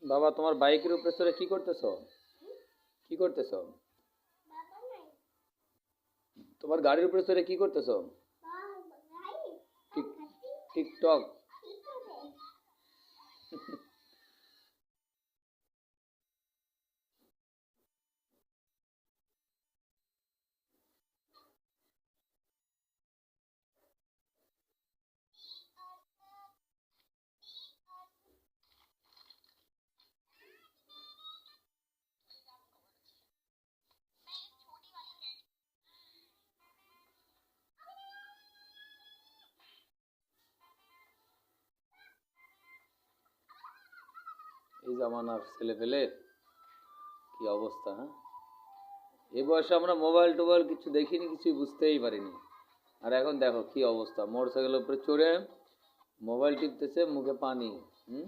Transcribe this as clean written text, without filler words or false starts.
বাবা তোমার বাইকের উপরে চড়ে কি করতেছো? কি করতেছো? তোমার গাড়ির উপরে চড়ে কি করতেছো? Tick TikTok. এই জামানার ছেলে পেলে কি অবস্থা, হ্যাঁ? এই বয়সে আমরা মোবাইল টোবাইল কিছু দেখিনি, কিছুই বুঝতেই পারিনি। আর এখন দেখো কি অবস্থা, মোটরসাইকেলের উপরে চড়ে মোবাইল টিপতেছে, মুখে পানি। হুম।